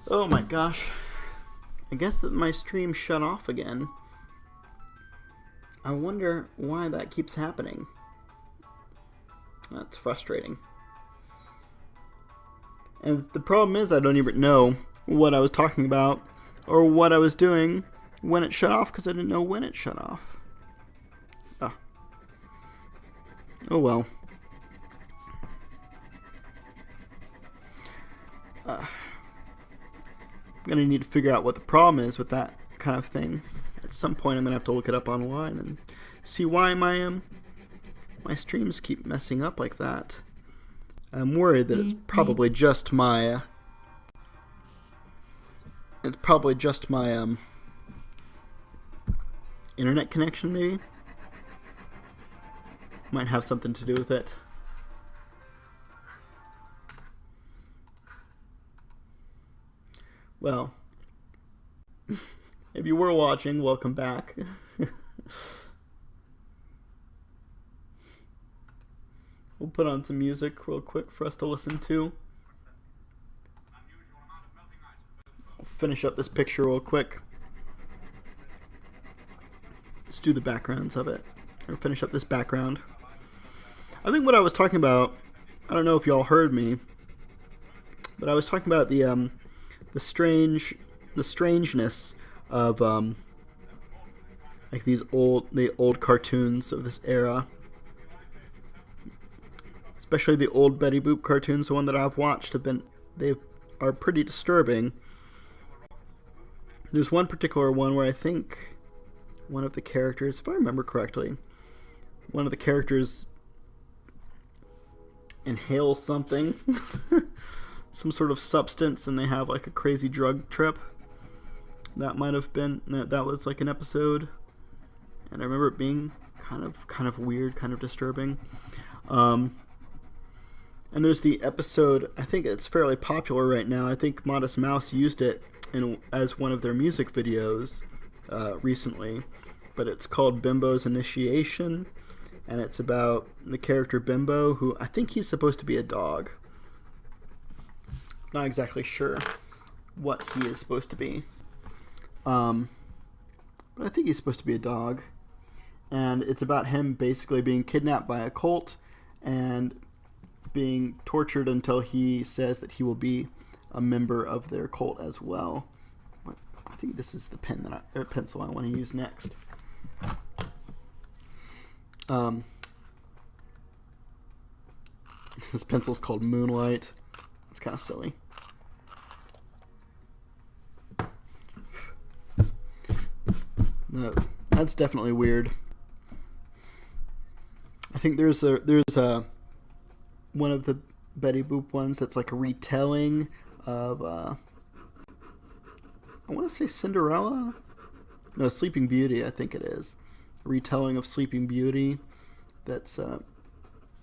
Oh my gosh. I guess that my stream shut off again. I wonder why that keeps happening. That's frustrating. And the problem is I don't even know what I was talking about or what I was doing when it shut off because I didn't know when it shut off. Oh well. I'm going to need to figure out what the problem is with that kind of thing. At some point I'm going to have to look it up online and see why my streams keep messing up like that. I'm worried that it's probably just my internet connection, maybe. Might have something to do with it. Well, if you were watching, welcome back. We'll put on some music real quick for us to listen to. I'll finish up this picture real quick. Let's do the backgrounds of it. Or finish up this background. I think what I was talking about, I don't know if y'all heard me, but I was talking about the strangeness of like the old cartoons of this era, especially the old Betty Boop cartoons. The one that I've watched they are pretty disturbing. There's one particular one where I think one of the characters, if I remember correctly, one of the characters inhales something, some sort of substance, and they have like a crazy drug trip. That might have been, that was like an episode, and I remember it being kind of weird, kind of disturbing. And there's the episode, I think it's fairly popular right now. I think Modest Mouse used it as one of their music videos recently, but it's called Bimbo's Initiation, and it's about the character Bimbo, who I think he's supposed to be a dog. Not exactly sure what he is supposed to be, but I think he's supposed to be a dog, and it's about him basically being kidnapped by a cult and being tortured until he says that he will be a member of their cult as well. But I think this is the pencil I want to use next. This pencil's called Moonlight. It's kind of silly. No, that's definitely weird. I think there's a one of the Betty Boop ones that's like a retelling of I want to say Cinderella? No, Sleeping Beauty, I think it is. A retelling of Sleeping Beauty that's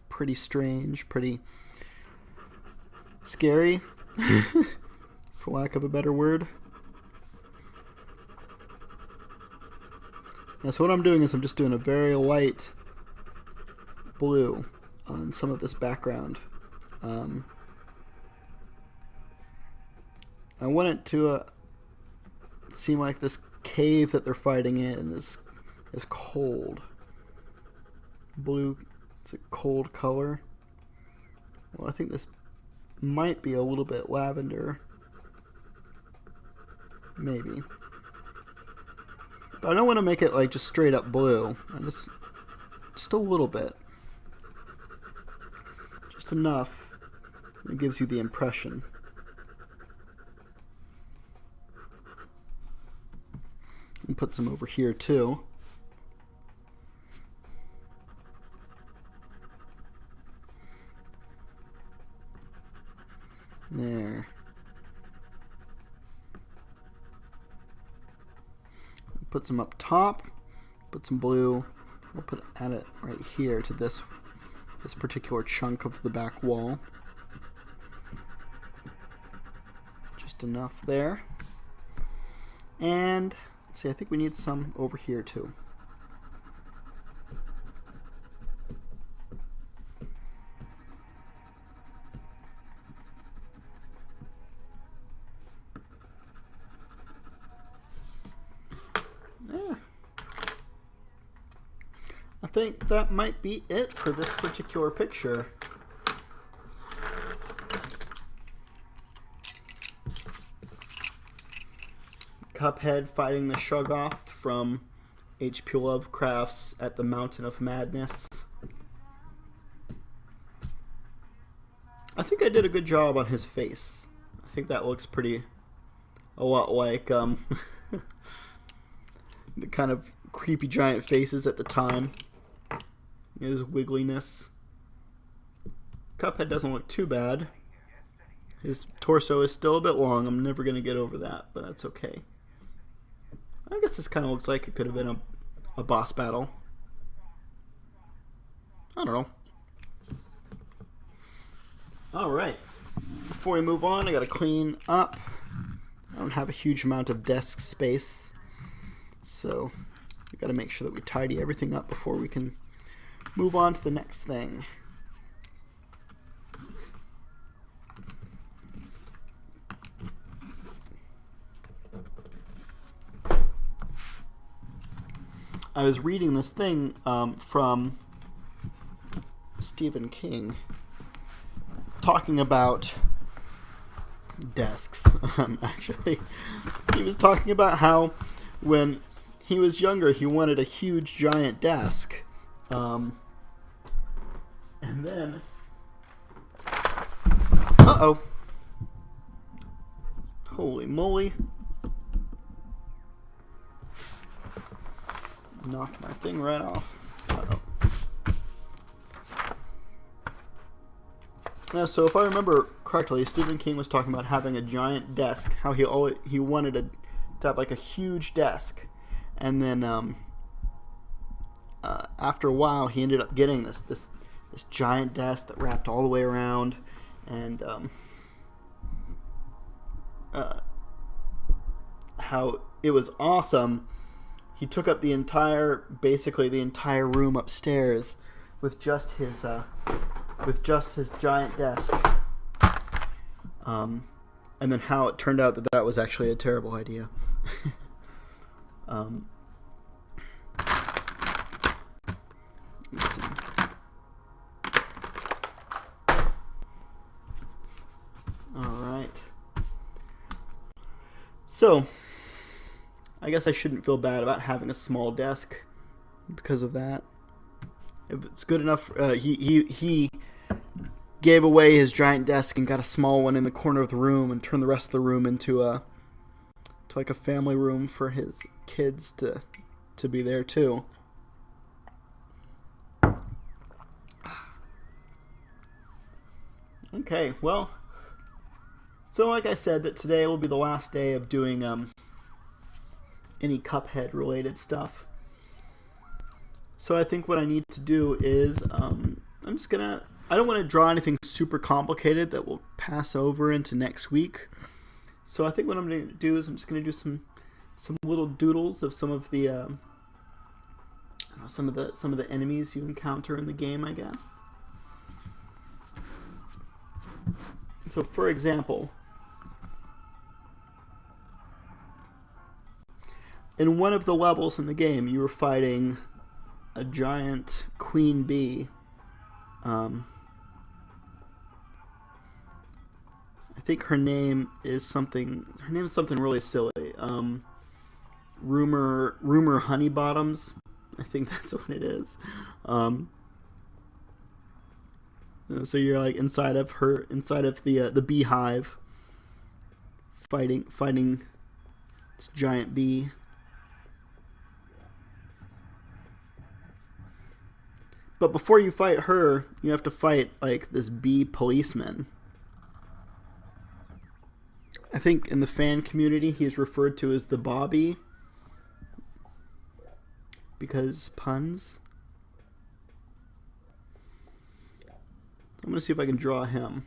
pretty strange, pretty scary, for lack of a better word. Yeah, so what I'm doing is I'm just doing a very light blue on some of this background. I want it to seem like this cave that they're fighting in is cold. Blue, it's a cold color. Well, I think this might be a little bit lavender. Maybe. But I don't want to make it like just straight up blue. Just a little bit. Just enough. It gives you the impression. And put some over here too. There. Put some up top. Put some blue. We'll add it right here to this particular chunk of the back wall. Just enough there. And let's see, I think we need some over here too. think that might be it for this particular picture. Cuphead fighting the Shoggoth from H.p. Lovecraft's At the Mountain of Madness. I think I did a good job on his face. I think that looks a lot like the kind of creepy giant faces at the time. His wiggliness. Cuphead doesn't look too bad. His torso is still a bit long. I'm never going to get over that, but that's okay. I guess this kind of looks like it could have been a boss battle. I don't know. Alright. Before we move on, I gotta clean up. I don't have a huge amount of desk space, so we gotta make sure that we tidy everything up before we can move on to the next thing. I was reading this thing from Stephen King talking about desks. Actually, he was talking about how when he was younger he wanted a huge giant desk, and then holy moly, knocked my thing right off. Yeah, so if I remember correctly, Stephen King was talking about having a giant desk, how he wanted to have like a huge desk, and then after a while he ended up getting this giant desk that wrapped all the way around, and how it was awesome. He took up basically the entire room upstairs with just his giant desk. And then how it turned out that was actually a terrible idea. Let's see. Alright. So, I guess I shouldn't feel bad about having a small desk because of that. If it's good enough, he gave away his giant desk and got a small one in the corner of the room and turned the rest of the room into like a family room for his kids to be there too. Okay, well, so like I said, that today will be the last day of doing any Cuphead related stuff. So I think what I need to do is I don't want to draw anything super complicated that will pass over into next week. So I think what I'm going to do is I'm just going to do some little doodles of some of the some of the enemies you encounter in the game, I guess. So for example, in one of the levels in the game, you were fighting a giant queen bee. I think her name is something really silly. Rumor Honeybottoms. I think that's what it is. So you're like inside of the beehive, fighting this giant bee. But before you fight her, you have to fight like this bee policeman. I think in the fan community he's referred to as the Bobby, because puns. I'm going to see if I can draw him.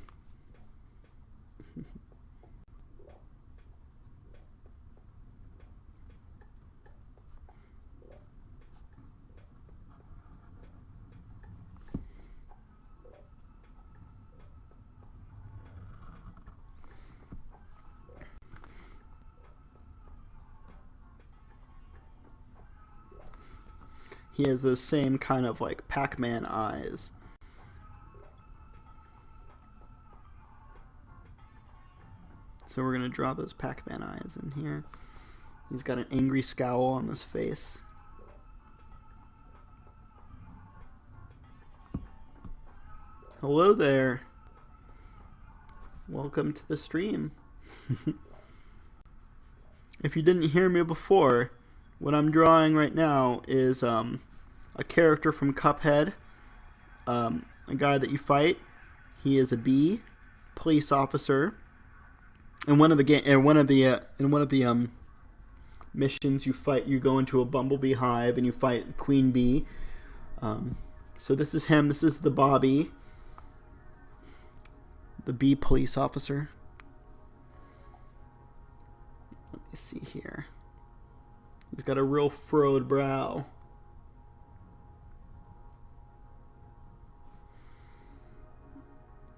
he has those same kind of like Pac-Man eyes. So we're going to draw those Pac-Man eyes in here. He's got an angry scowl on his face. Hello there. Welcome to the stream. If you didn't hear me before, what I'm drawing right now is a character from Cuphead, a guy that you fight. He is a bee, police officer. In one of the missions, you go into a bumblebee hive and you fight Queen Bee. So this is him. This is the Bobby, the bee police officer. Let me see here. He's got a real furrowed brow.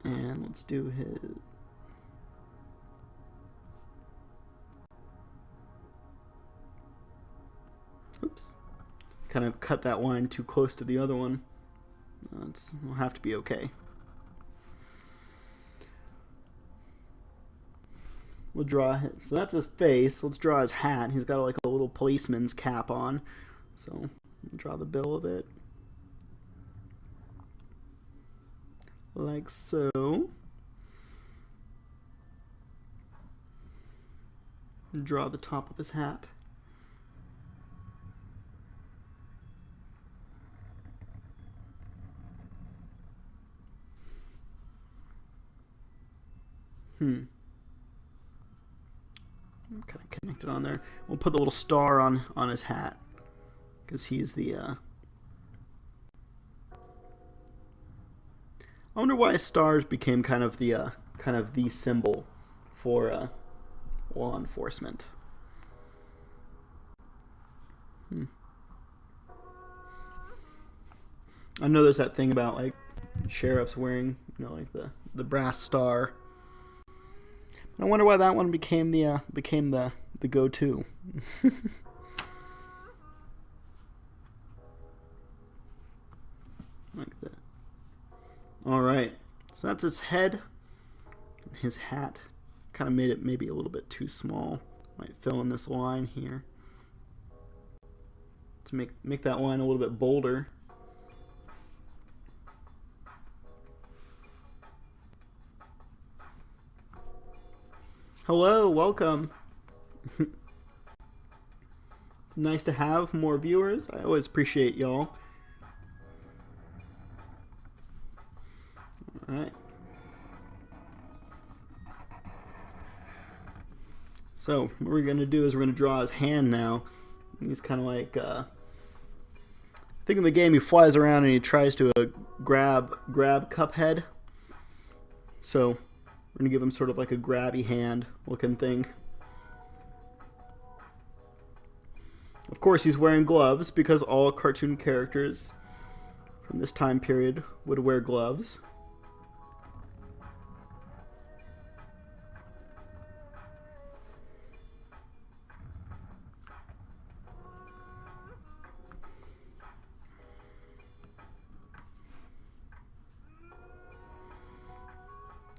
And let's do his... Oops. Kind of cut that line too close to the other one. It'll have to be okay. We'll draw his, so that's his face. Let's draw his hat. He's got like a little policeman's cap on. So draw the bill of it. Like so. Draw the top of his hat. Kind of connected on there. We'll put the little star on his hat because he's the I wonder why stars became kind of the symbol for law enforcement. I know there's that thing about like sheriffs wearing, like the brass star. I wonder why that one became the go-to. Like that. All right. So that's his head. His hat. Kind of made it maybe a little bit too small. Might fill in this line here to make that line a little bit bolder. Hello, welcome. Nice to have more viewers. I always appreciate y'all. Alright. So, what we're going to do is we're going to draw his hand now. He's kind of like, I think in the game he flies around and he tries to grab Cuphead. So, we're going to give him sort of like a grabby hand looking thing. Of course, he's wearing gloves because all cartoon characters from this time period would wear gloves.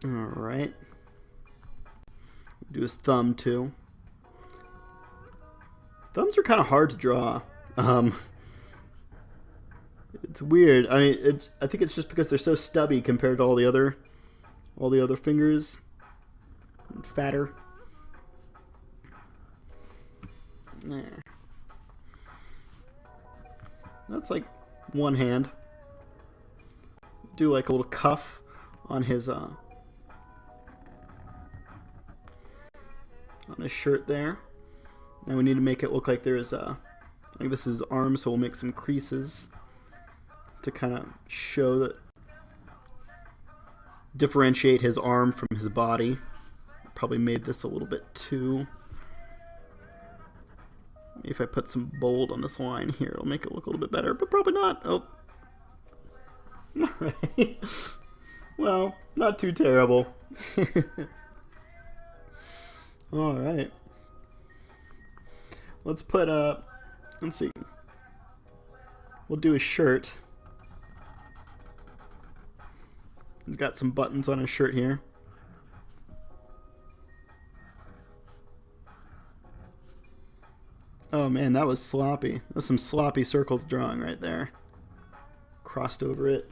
Alright. Do his thumb too. Thumbs are kind of hard to draw. It's weird. I mean, I think it's just because they're so stubby compared to all the other fingers. Fatter. There. That's like one hand. Do like a little cuff on his shirt there. Now we need to make it look like there's like this is his arm, so we'll make some creases to kind of show that, differentiate his arm from his body. Probably made this a little bit too. Maybe if I put some bold on this line here, it'll make it look a little bit better, but probably not. Oh. Alright. Well, not too terrible. Alright. Let's put let's see. we'll do his shirt. He's got some buttons on his shirt here. Oh man, that was sloppy. That was some sloppy circles drawing right there. Crossed over it.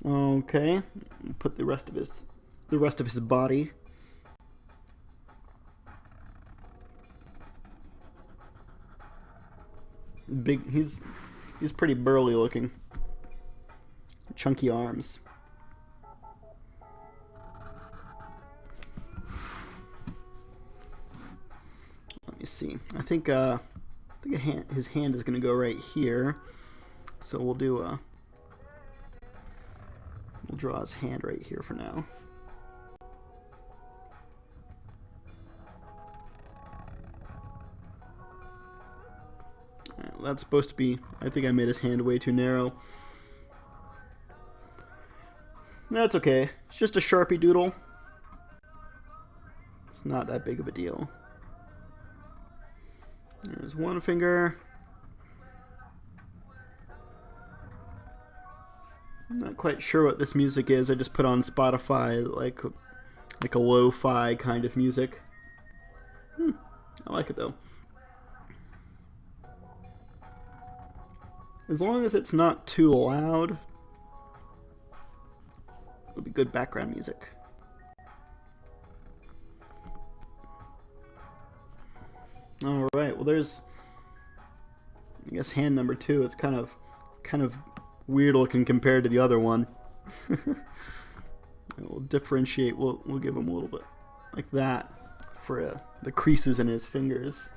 Okay, put the rest of his body. Big. He's pretty burly looking. Chunky arms. Let me see. I think his hand is going to go right here. So we'll do a. We'll draw his hand right here for now. Alright, well, that's supposed to be... I think I made his hand way too narrow. That's okay. It's just a Sharpie doodle. It's not that big of a deal. There's one finger. I'm not quite sure what this music is. I just put on Spotify like a lo-fi kind of music. I like it though. As long as it's not too loud, it'll be good background music. All right. Well, there's, I guess, hand number 2. It's kind of weird looking compared to the other one. We'll differentiate. We'll give him a little bit like that for the creases in his fingers.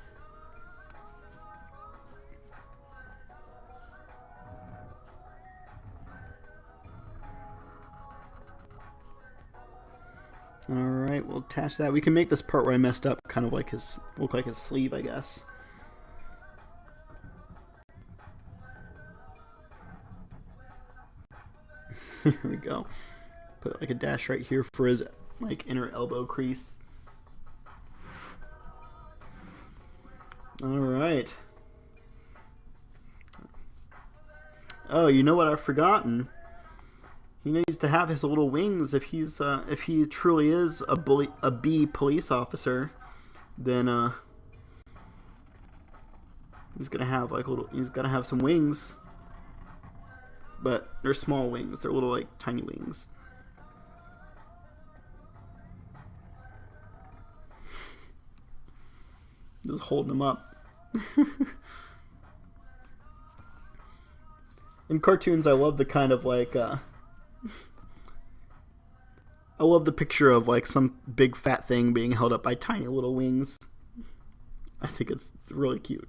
Alright, we'll attach that. We can make this part where I messed up kind of like look like his sleeve, I guess. Here we go. Put like a dash right here for his like inner elbow crease. Alright. Oh, you know what I've forgotten? He needs to have his little wings if he truly is a bee police officer. Then he's gonna have he's gotta have some wings. But they're small wings. They're little like tiny wings. Just holding them up. In cartoons, I love the kind of like I love the picture of like some big fat thing being held up by tiny little wings. I think it's really cute.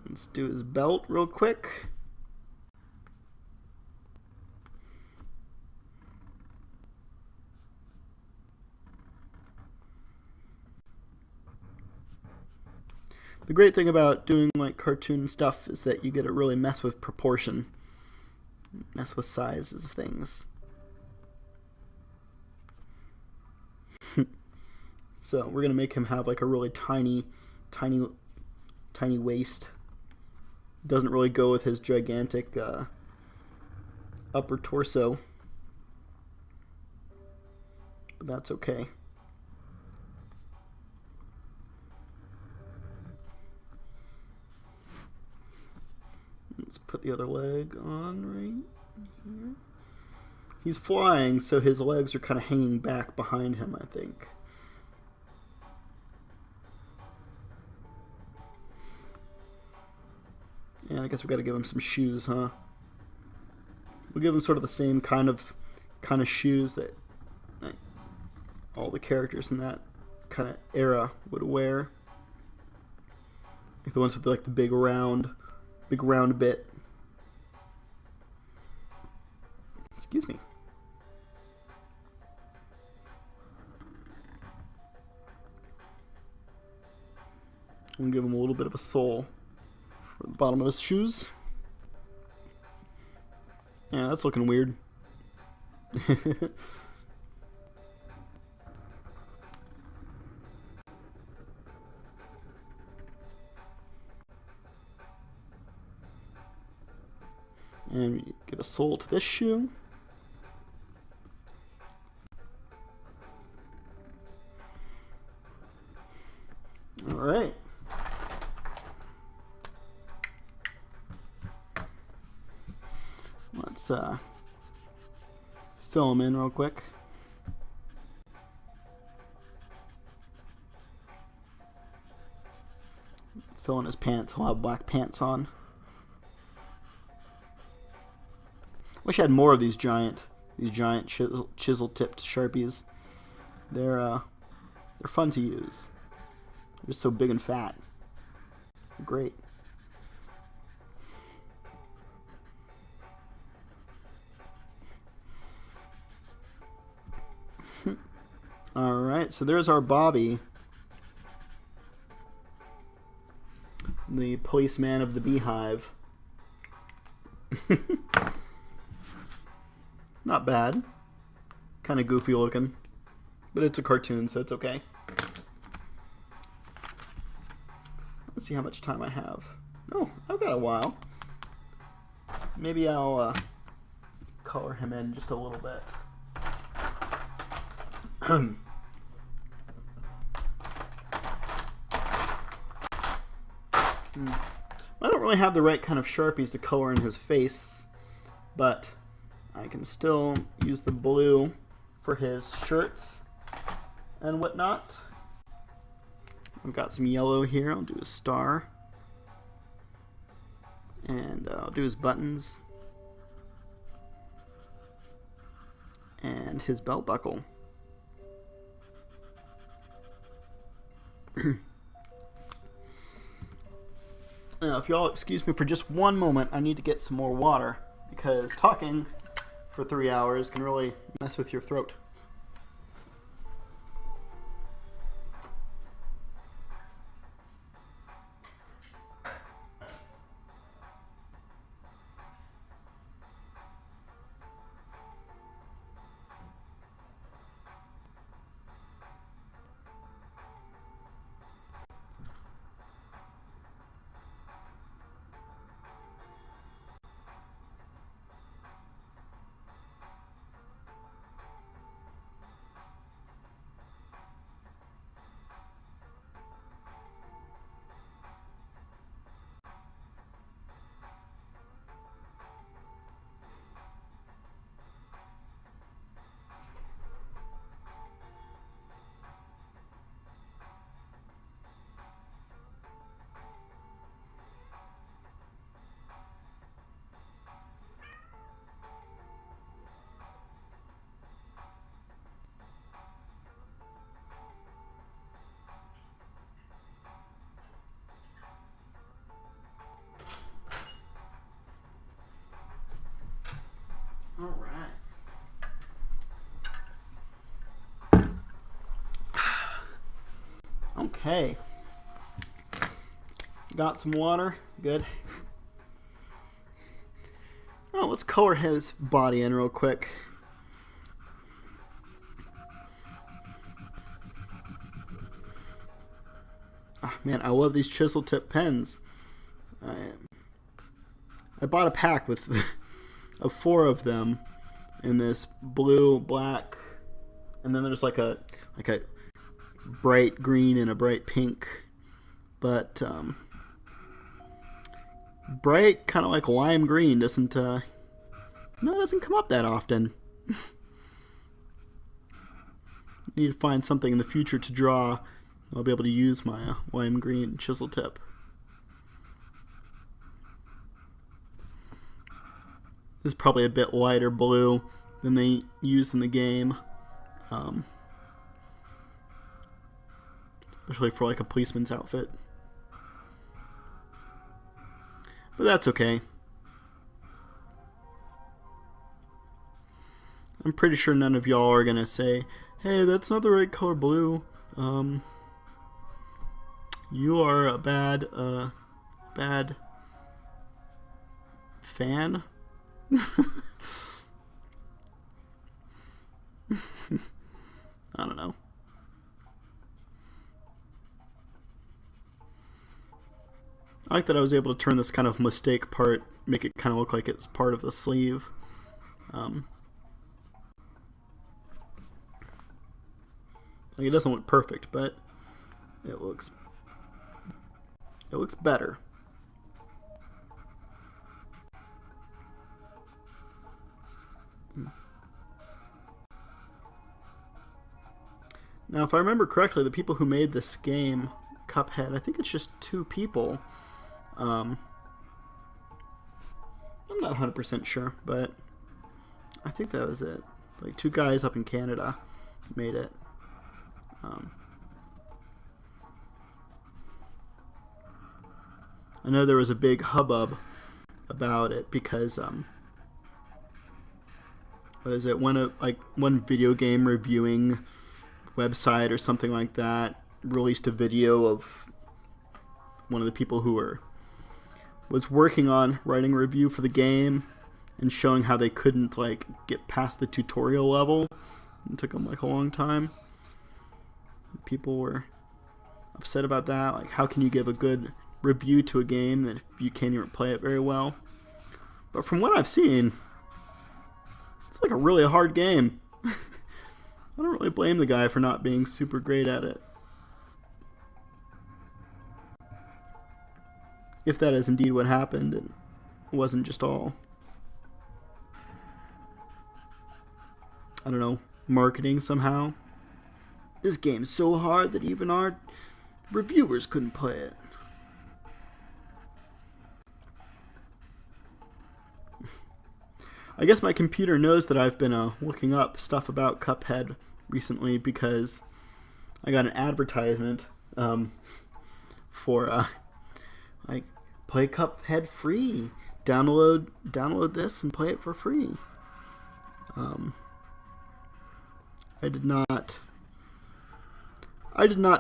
Let's do his belt real quick. The great thing about doing like cartoon stuff is that you get to really mess with proportion, mess with sizes of things. So we're gonna make him have like a really tiny waist. Doesn't really go with his gigantic upper torso, but that's okay. Let's put the other leg on right here. He's flying, so his legs are kind of hanging back behind him, I think. And I guess we got to give him some shoes, huh? We'll give him sort of the same kind of shoes that like, all the characters in that kind of era would wear. Like the ones with like the big round bit. Excuse me. I'm gonna give him a little bit of a sole for the bottom of his shoes. Yeah, that's looking weird. And give a soul to this shoe. Alright. Let's fill them in real quick. Fill in his pants. He'll have black pants on. Wish I had more of these giant chisel-tipped Sharpies. They're fun to use. They're just so big and fat. Great. Alright, so there's our Bobby. The policeman of the beehive. Not bad. Kind of goofy looking. But it's a cartoon, so it's okay. Let's see how much time I have. Oh, I've got a while. Maybe I'll color him in just a little bit. I don't really have the right kind of Sharpies to color in his face, but I can still use the blue for his shirts and whatnot. I've got some yellow here. I'll do a star. And I'll do his buttons. And his belt buckle. Now, if y'all excuse me for just one moment, I need to get some more water, because talking for 3 hours can really mess with your throat. All right. Okay. Got some water. Good. Oh, let's color his body in real quick. Oh, man, I love these chisel tip pens. I bought a pack with of 4 of them in this blue, black, and then there's like a bright green and a bright pink, but bright kind of like lime green doesn't it doesn't come up that often. Need to find something in the future to draw. I'll be able to use my lime green chisel tip. This is probably a bit lighter blue than they use in the game. Especially for like a policeman's outfit. But that's okay. I'm pretty sure none of y'all are gonna say, hey, that's not the right color blue. You are a bad fan. I don't know. I like that I was able to turn this kind of mistake part, make it kind of look like it's part of the sleeve. Like, it doesn't look perfect, but it looks better. Now, if I remember correctly, the people who made this game, Cuphead, I think it's just 2 people. I'm not 100% sure, but I think that was it. Like 2 guys up in Canada made it. I know there was a big hubbub about it because what is it? One video game reviewing website or something like that released a video of one of the people who was working on writing a review for the game and showing how they couldn't like get past the tutorial level. It took them like a long time. People were upset about that. Like, how can you give a good review to a game that you can't even play it very well? But from what I've seen, it's like a really hard game. I don't really blame the guy for not being super great at it. If that is indeed what happened, it wasn't just all, I don't know, marketing somehow. This game's so hard that even our reviewers couldn't play it. I guess my computer knows that I've been looking up stuff about Cuphead recently because I got an advertisement for like, play Cuphead free. Download this and play it for free. I did not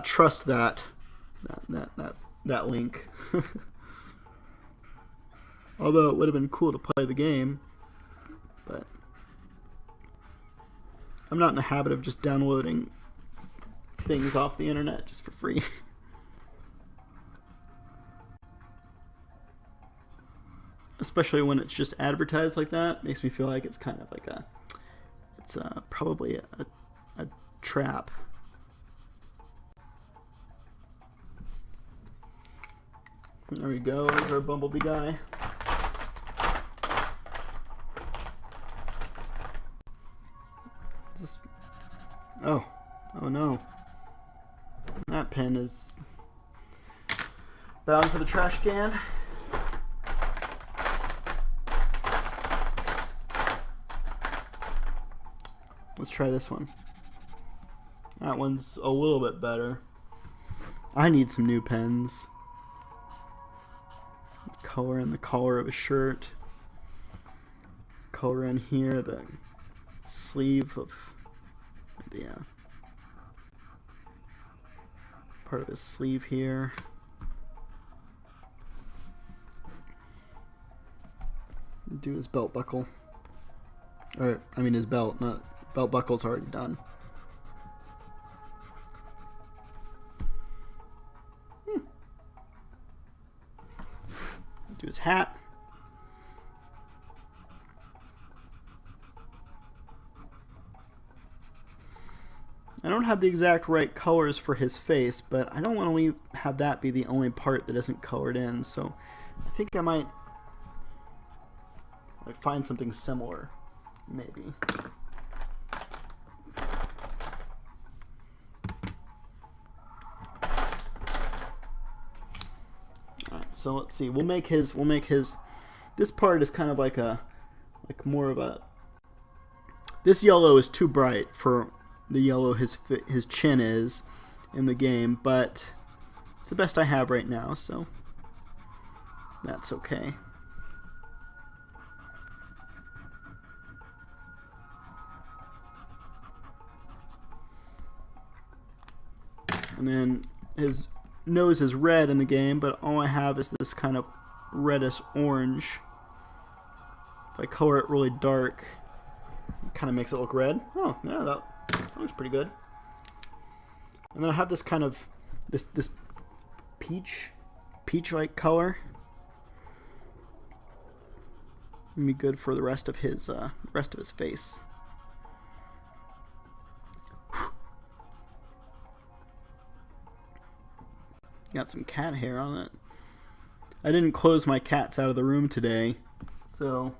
trust that link. Although it would have been cool to play the game. But I'm not in the habit of just downloading things off the internet just for free. Especially when it's just advertised like that, makes me feel like it's kind of like it's probably a trap. There we go, there's our bumblebee guy. Oh no. That pen is bound for the trash can. Let's try this one. That one's a little bit better. I need some new pens. Color in the collar of a shirt. Color in here, the sleeve of the part of his sleeve here. Do his belt buckle. Or, I mean his belt, not belt buckle's already done. Do his hat. I don't have the exact right colors for his face, but I don't want to have that be the only part that isn't colored in, so I think I might find something similar, maybe. Alright, so let's see. We'll make his this part is kind of like more of a, this yellow is too bright for the yellow his chin is in the game, but it's the best I have right now, so that's okay. And then his nose is red in the game, but all I have is this kind of reddish orange. If I color it really dark, it kind of makes it look red. Oh, yeah, that looks pretty good. And then I have this kind of this peach peach-like color. It'd be good for the rest of his face. Got some cat hair on it. I didn't close my cats out of the room today, so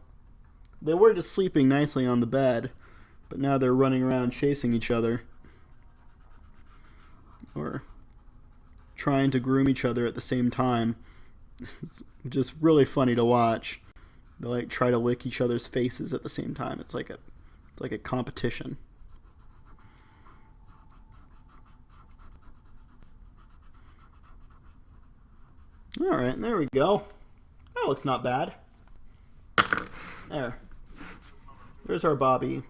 they were just sleeping nicely on the bed, but now they're running around chasing each other. Or trying to groom each other at the same time. It's just really funny to watch. They like try to lick each other's faces at the same time. It's like a competition. All right, there we go. That looks not bad. There's our Bobby.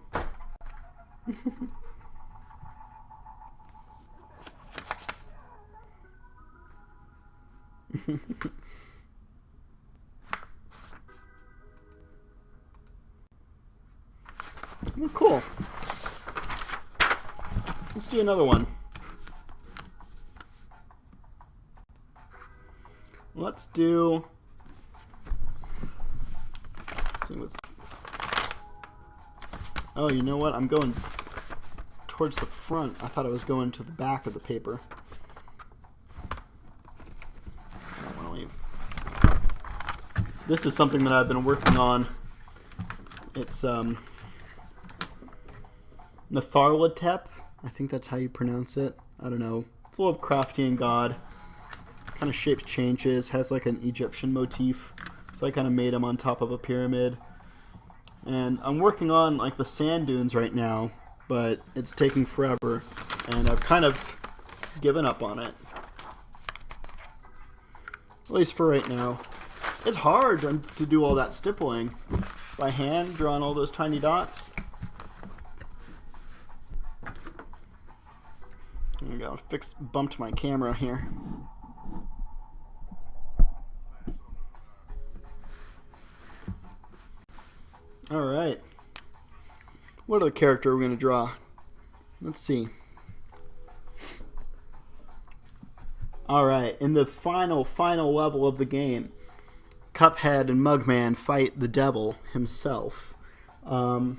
Well, cool. Let's do another one. Let's see what's... Oh, you know what? I'm going towards the front. I thought I was going to the back of the paper. This is something that I've been working on. It's Nyarlathotep. I think that's how you pronounce it. I don't know. It's a Lovecraftian god. Kind of shape changes. Has like an Egyptian motif. So I kind of made him on top of a pyramid. And I'm working on like the sand dunes right now, but it's taking forever. And I've kind of given up on it. At least for right now. It's hard to do all that stippling by hand, drawing all those tiny dots. There we go. Bumped my camera here. All right. What other character are we going to draw? Let's see. All right. In the final level of the game, Cuphead and Mugman fight the devil himself. But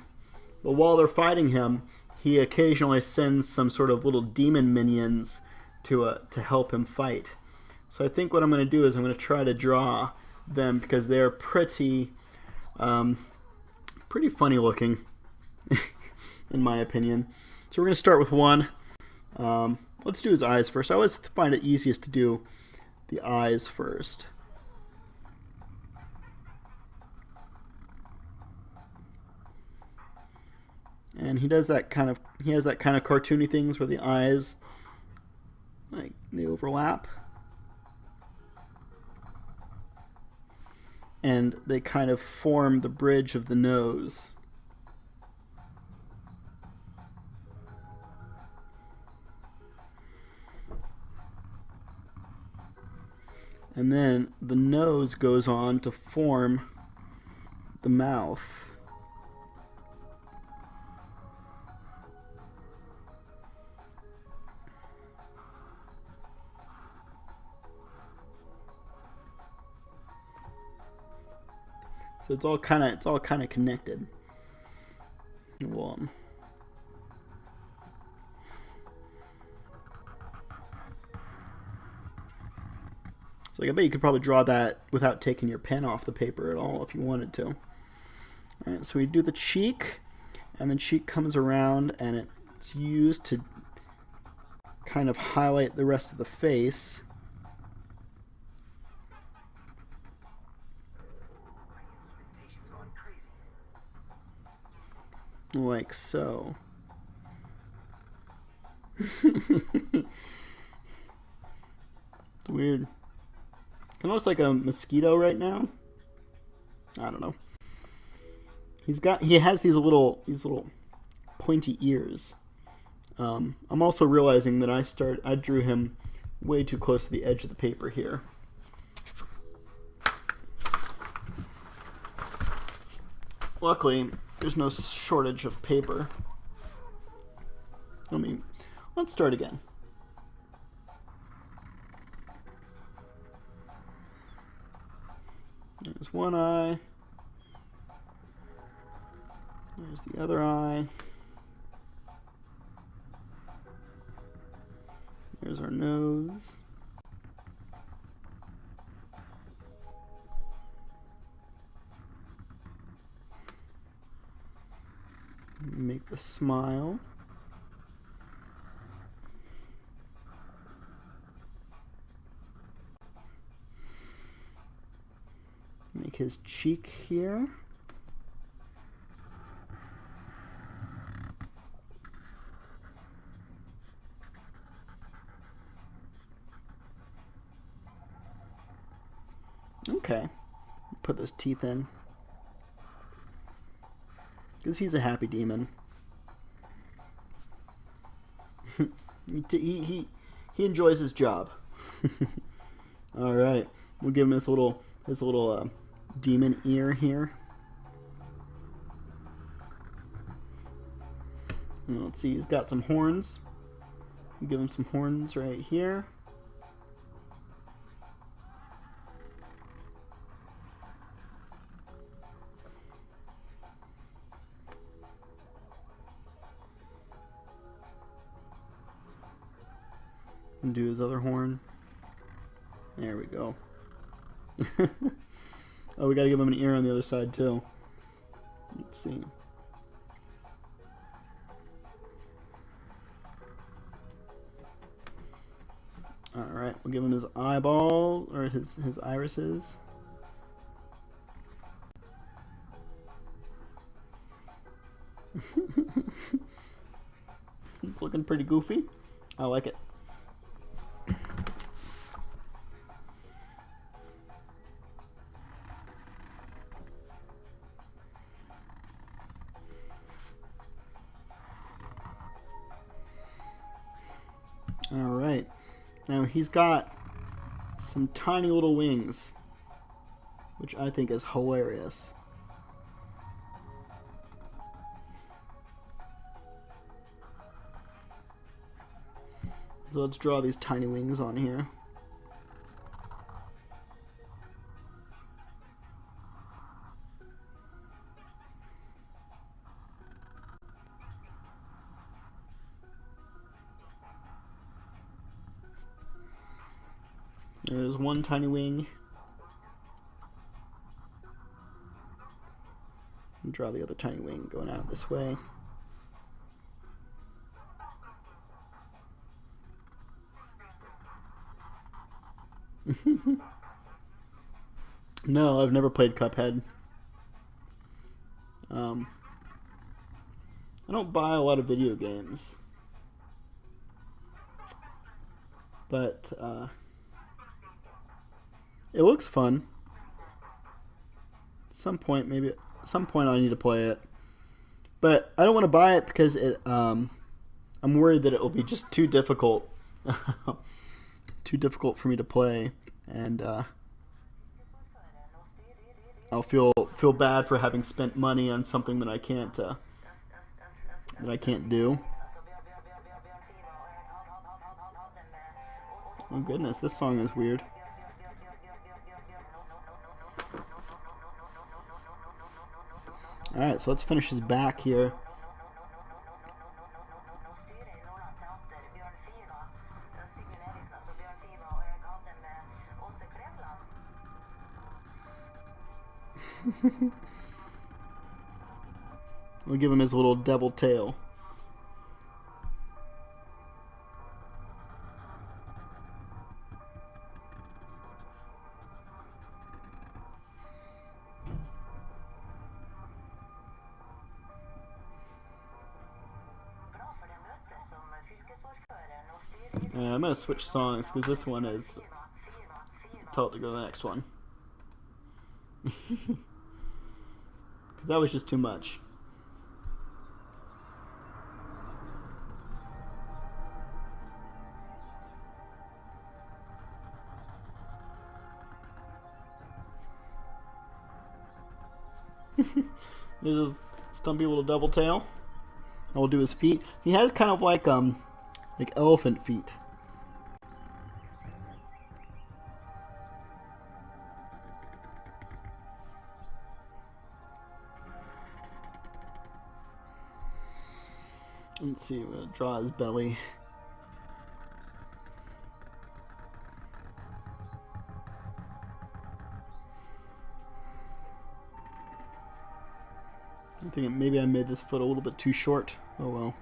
while they're fighting him, he occasionally sends some sort of little demon minions to help him fight. So I think what I'm going to do is I'm going to try to draw them because they're pretty funny looking, in my opinion. So we're going to start with one. Let's do his eyes first. I always find it easiest to do the eyes first. And he has that kind of cartoony things where the eyes, like, they overlap. And they kind of form the bridge of the nose. And then the nose goes on to form the mouth. So it's all kind of connected. Well, so I bet you could probably draw that without taking your pen off the paper at all if you wanted to. All right, so we do the cheek, and the cheek comes around, and it's used to kind of highlight the rest of the face. Like so. It's weird. Kind of looks like a mosquito right now. I don't know. He has these little pointy ears. I'm also realizing that I drew him way too close to the edge of the paper here. Luckily, there's no shortage of paper. Let's start again. one eye. There's the other eye. There's our nose. Make the smile. Make his cheek here. Okay. Put those teeth in. Because he's a happy demon. he enjoys his job. All right, we'll give him his little demon ear here. And let's see, he's got some horns. We'll give him some horns right here. And do his other horn. There we go. Oh, we gotta give him an ear on the other side too. Let's see. Alright, we'll give him his eyeball, or his irises. It's looking pretty goofy. I like it. Alright, now he's got some tiny little wings, which I think is hilarious. So let's draw these tiny wings on here. There's one tiny wing. And draw the other tiny wing going out this way. No, I've never played Cuphead. I don't buy a lot of video games. But, it looks fun. Some point I need to play it. But I don't want to buy it because I'm worried that it will be just too difficult. Too difficult for me to play, and I'll feel bad for having spent money on something that I can't do. Oh goodness, this song is weird. Alright, so let's finish his back here. We'll give him his little devil tail. I'm going to switch songs because this one is told to go to the next one. Because that was just too much. There's a stumpy little double tail. And we'll do his feet. He has kind of like elephant feet. Let's see, we're gonna draw his belly. I think maybe I made this foot a little bit too short. Oh well.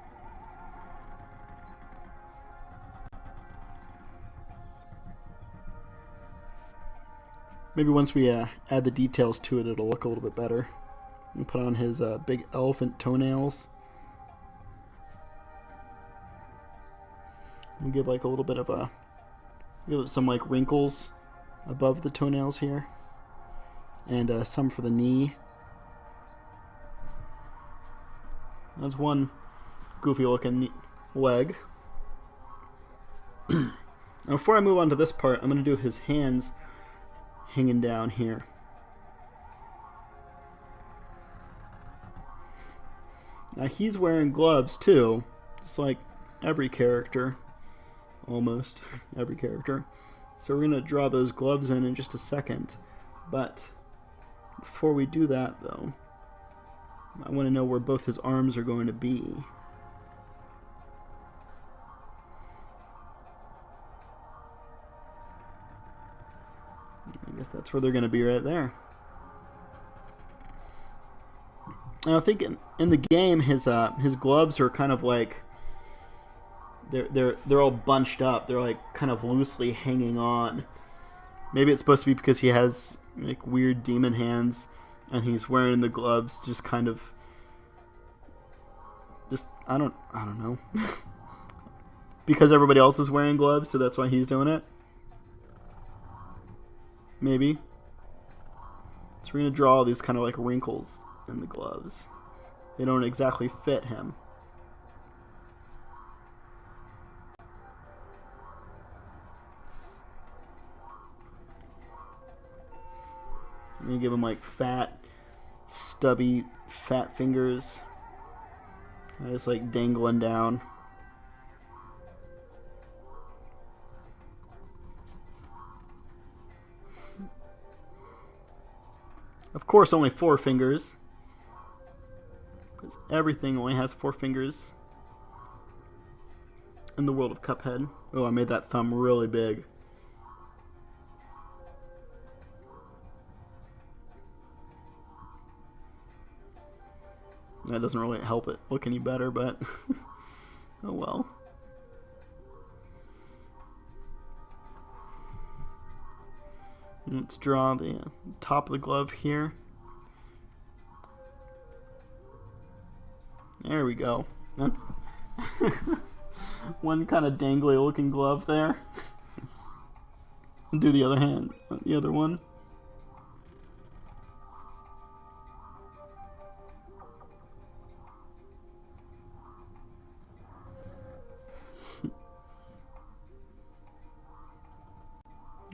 Maybe once we add the details to it, it'll look a little bit better. And put on his big elephant toenails. And give like a little bit of give it some like wrinkles above the toenails here, and some for the knee. That's one goofy looking leg. Now before I move on to this part, I'm going to do his hands hanging down here. Now he's wearing gloves too, just like every character, almost every character. So we're going to draw those gloves in just a second. But before we do that though, I want to know where both his arms are going to be. I guess that's where they're going to be, right there. And I think in the game his gloves are kind of like they're all bunched up. They're like kind of loosely hanging on. Maybe it's supposed to be because he has like weird demon hands. And he's wearing the gloves, just kind of, I don't know. Because everybody else is wearing gloves, so that's why he's doing it. Maybe. So we're gonna draw all these kind of like wrinkles in the gloves. They don't exactly fit him. I'm gonna give him like fat, stubby, fat fingers. Just like dangling down. Of course, only 4 fingers. Because everything only has 4 fingers in the world of Cuphead. Oh, I made that thumb really big. That doesn't really help it look any better, but oh well. Let's draw the top of the glove here. There we go. That's one kind of dangly looking glove there. Do the other hand, the other one.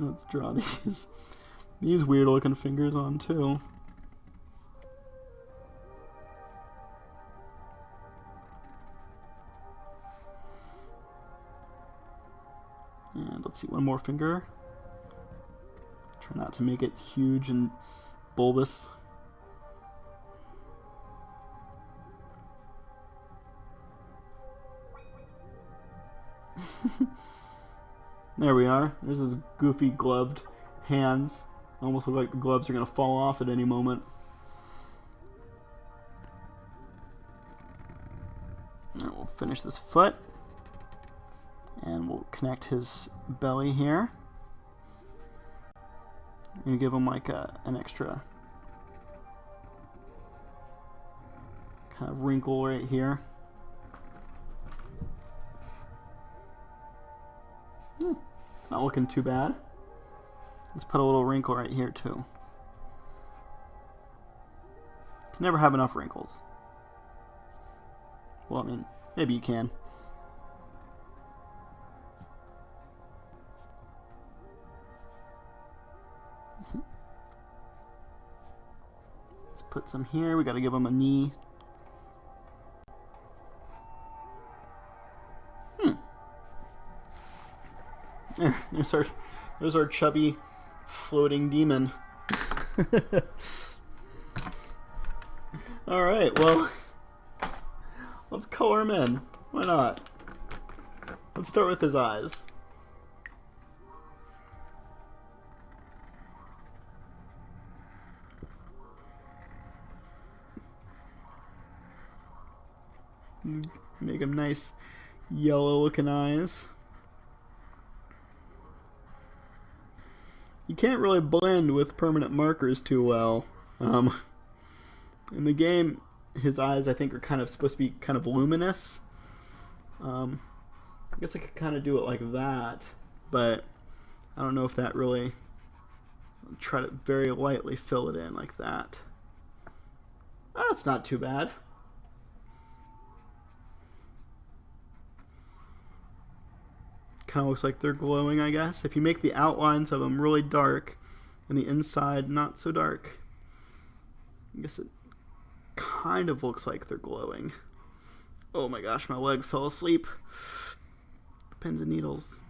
Let's draw these weird looking fingers on too. And let's see, one more finger. Try not to make it huge and bulbous. There we are. There's his goofy gloved hands. Almost look like the gloves are going to fall off at any moment. And we'll finish this foot. And we'll connect his belly here. And give him like an extra kind of wrinkle right here. It's not looking too bad. Let's put a little wrinkle right here too. Can never have enough wrinkles. Well, I mean, maybe you can. Let's put some here. We got to give him a knee. There's our chubby floating demon. Alright, well, let's color him in. Why not? Let's start with his eyes. Make him nice yellow looking eyes. You can't really blend with permanent markers too well. In the game, his eyes I think are kind of supposed to be kind of luminous. I guess I could kind of do it like that, but I don't know if that really. I'll try to very lightly fill it in like that. That's not too bad. Kind of looks like they're glowing, I guess. If you make the outlines of them really dark and the inside not so dark, I guess it kind of looks like they're glowing. Oh my gosh, my leg fell asleep. Pins and needles.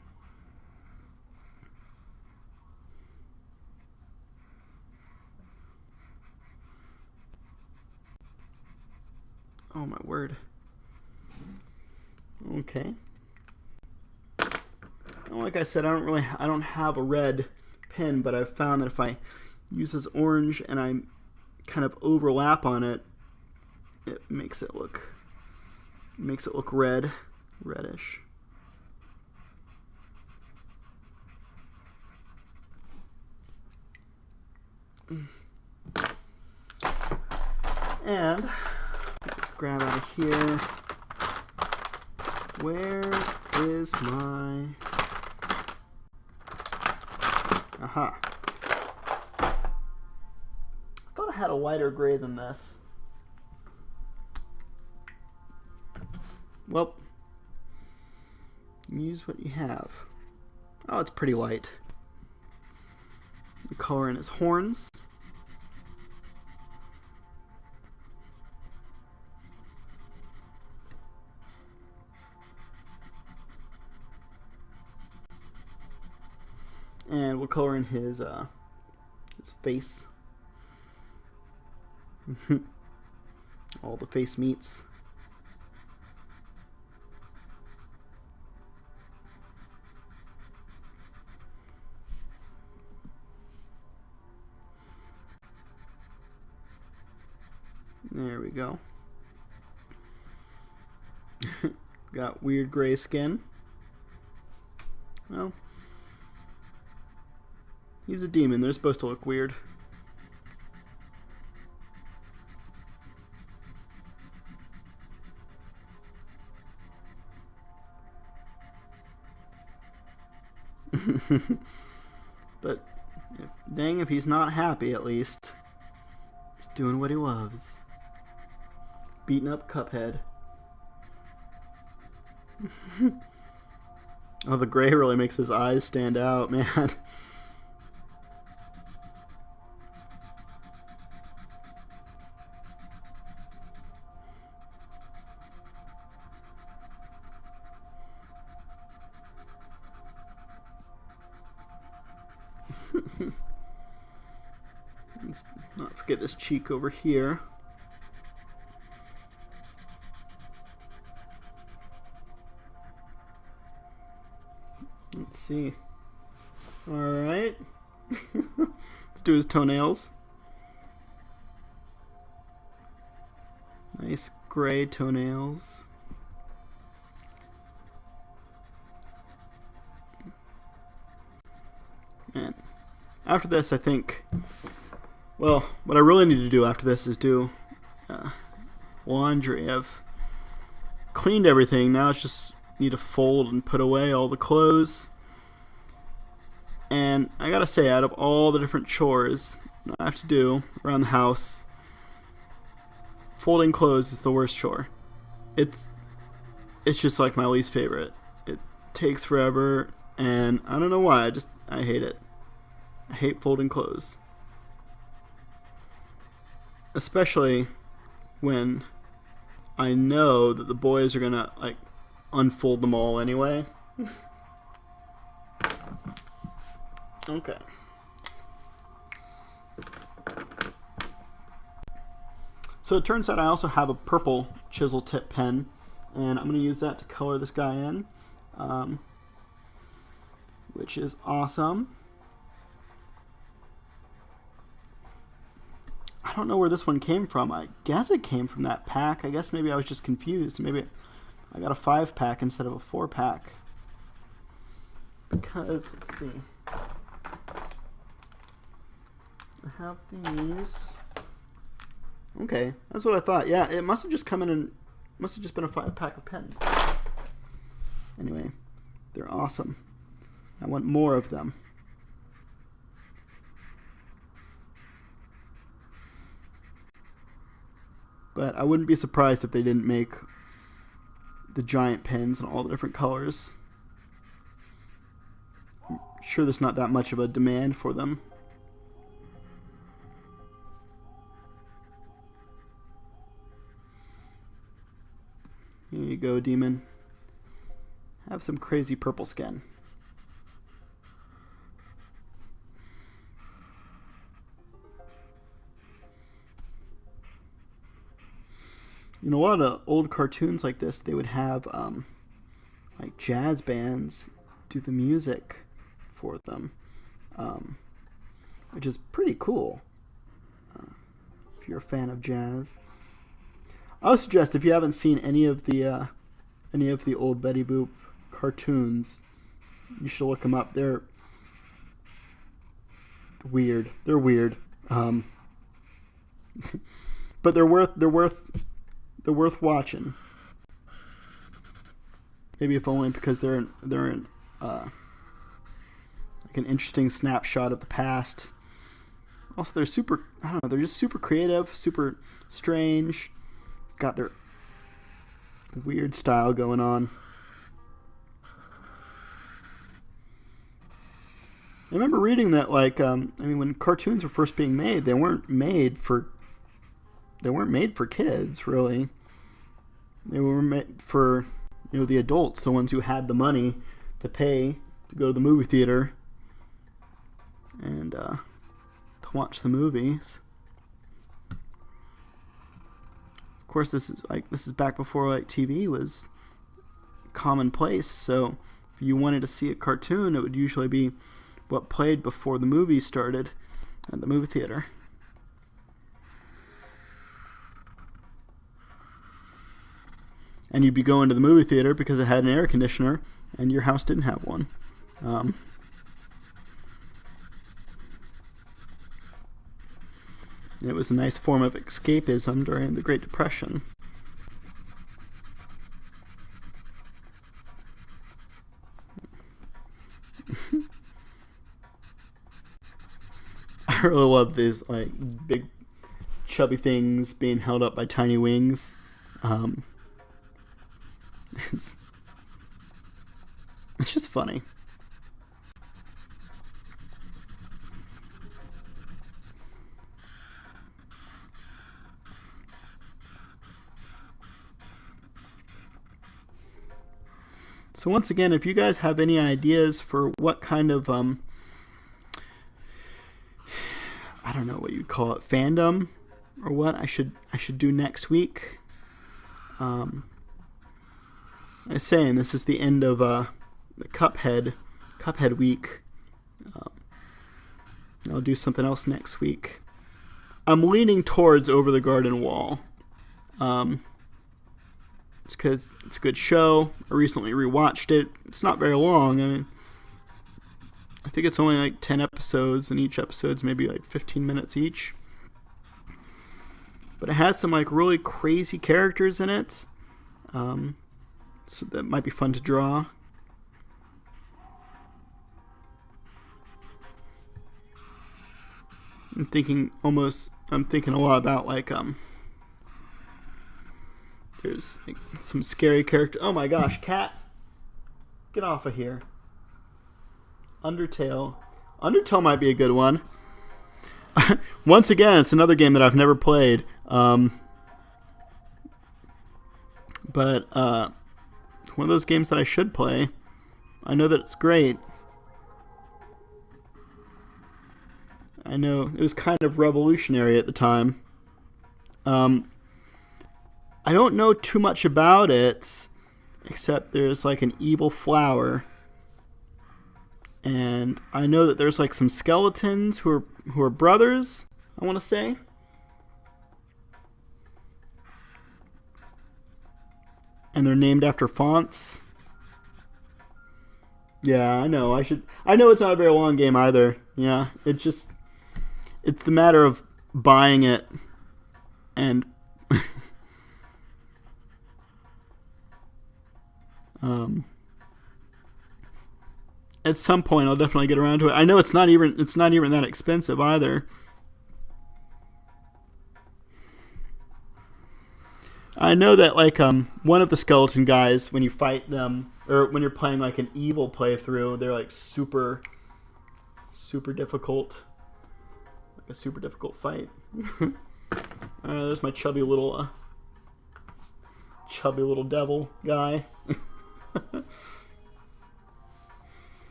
Oh my word. Okay. Like I said, I don't have a red pen, but I've found that if I use this orange and I kind of overlap on it, it makes it look reddish. And let's grab out of here. Where is my... Aha. I thought I had a lighter gray than this. Well, use what you have. Oh, it's pretty light. The color in his horns. And we'll color in his face. All the face meats. There we go. Got weird gray skin. Well, he's a demon. They're supposed to look weird. But dang if he's not happy, at least. He's doing what he loves. Beating up Cuphead. Oh, the gray really makes his eyes stand out, man. Let's not forget this cheek over here. Let's see. Alright. Let's do his toenails. Nice gray toenails. And after this, I think, well, what I really need to do after this is do laundry. I've cleaned everything. Now it's just need to fold and put away all the clothes. And I gotta say, out of all the different chores I have to do around the house, folding clothes is the worst chore. It's just like my least favorite. It takes forever, and I don't know why. I hate it. I hate folding clothes, especially when I know that the boys are gonna like unfold them all anyway. Okay. So it turns out I also have a purple chisel tip pen, and I'm going to use that to color this guy in, which is awesome. I don't know where this one came from. I guess it came from that pack. I guess maybe I was just confused. Maybe I got a 5-pack instead of a 4-pack. Because, let's see. I have these. Okay, that's what I thought. Yeah, it must have just come in and must have just been a 5-pack of pens. Anyway, they're awesome. I want more of them. But I wouldn't be surprised if they didn't make the giant pens in all the different colors. I'm sure there's not that much of a demand for them. Here you go, Demon. Have some crazy purple skin. In a lot of old cartoons like this, they would have like jazz bands do the music for them, which is pretty cool if you're a fan of jazz. I would suggest if you haven't seen any of the old Betty Boop cartoons, you should look them up. They're weird. They're weird, but they're worth watching. Maybe if only because they're in like an interesting snapshot of the past. Also, they're super. I don't know. They're just super creative, super strange. Got their weird style going on. I remember reading that, like, I mean, when cartoons were first being made, they weren't made for kids, really. They were made for, you know, the adults, the ones who had the money to pay to go to the movie theater and to watch the movies. Of course, this is back before like TV was commonplace. So if you wanted to see a cartoon, it would usually be what played before the movie started at the movie theater. And you'd be going to the movie theater because it had an air conditioner, and your house didn't have one. It was a nice form of escapism during the Great Depression. I really love these like big chubby things being held up by tiny wings. It's just funny. So once again, if you guys have any ideas for what kind of I don't know what you'd call it, fandom or what I should do next week. I was saying this is the end of the Cuphead week. I'll do something else next week. I'm leaning towards Over the Garden Wall. It's because it's a good show. I recently rewatched it. It's not very long. I mean, I think it's only like 10 episodes, and each episode's maybe like 15 minutes each. But it has some like really crazy characters in it. So that might be fun to draw. I'm thinking a lot about like there's like some scary character. Oh my gosh, cat! Get off of here. Undertale might be a good one. Once again, it's another game that I've never played. But one of those games that I should play. I know that it's great. I know it was kind of revolutionary at the time. I don't know too much about it, except there's like an evil flower. And I know that there's like some skeletons who are brothers, I want to say. And they're named after fonts. Yeah, I know. I know it's not a very long game either. Yeah, it's the matter of buying it and at some point I'll definitely get around to it. I know it's not even that expensive either. I know that like one of the skeleton guys, when you fight them, or when you're playing like an evil playthrough, they're like super difficult. Like a super difficult fight. There's my chubby little devil guy.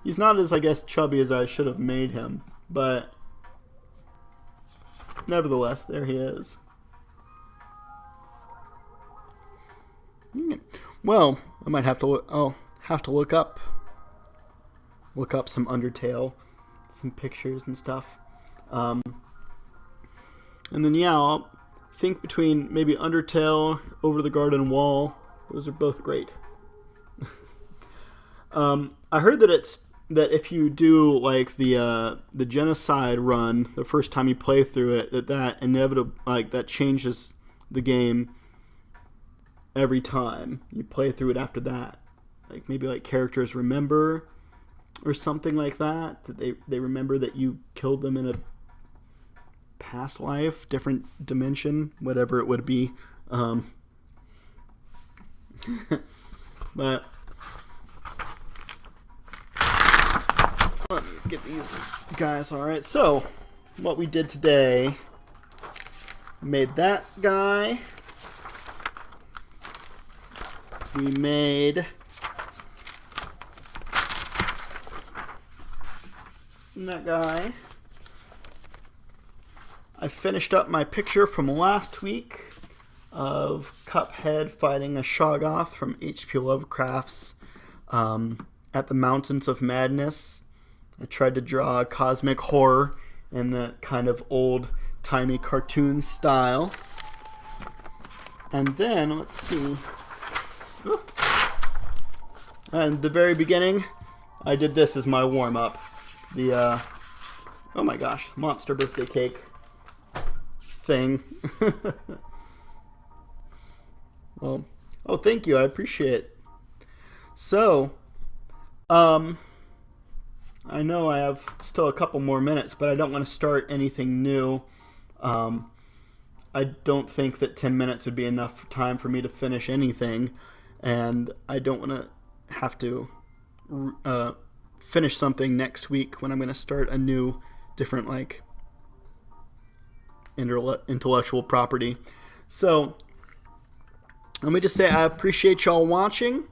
He's not as, I guess, chubby as I should have made him, but nevertheless, there he is. Well, I might have to look. I'll have to look up some Undertale, some pictures and stuff, and then yeah, I'll think between maybe Undertale, Over the Garden Wall. Those are both great. I heard that if you do like the genocide run the first time you play through it, that inevitably that changes the game every time you play through it after that. Like maybe like characters remember or something like that they remember that you killed them in a past life, different dimension, whatever it would be. But let me get these guys. Alright, so what we did today, made that guy. We made that guy. I finished up my picture from last week of Cuphead fighting a Shoggoth from H.p. Lovecraft's At the Mountains of Madness. I tried to draw cosmic horror in that kind of old-timey cartoon style. And then, let's see. And the very beginning, I did this as my warm-up. The, oh my gosh, monster birthday cake thing. Well, oh, thank you, I appreciate it. So, I know I have still a couple more minutes, but I don't want to start anything new. I don't think that 10 minutes would be enough time for me to finish anything, and I don't want to have to finish something next week when I'm going to start a new, different, like, intellectual property. So, let me just say I appreciate y'all watching.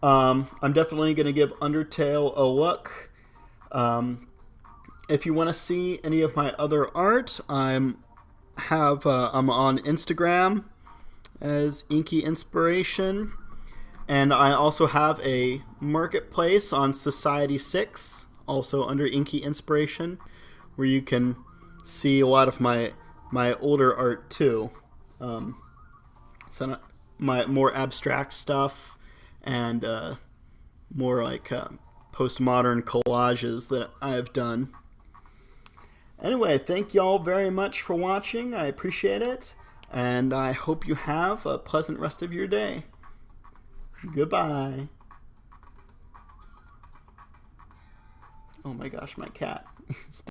I'm definitely going to give Undertale a look. If you want to see any of my other art, I'm on Instagram as Inky Inspiration, and I also have a marketplace on Society 6, also under Inky Inspiration, where you can see a lot of my older art too. So my more abstract stuff and more like postmodern collages that I've done. Anyway, thank y'all very much for watching. I appreciate it, and I hope you have a pleasant rest of your day. Goodbye. Oh my gosh, my cat.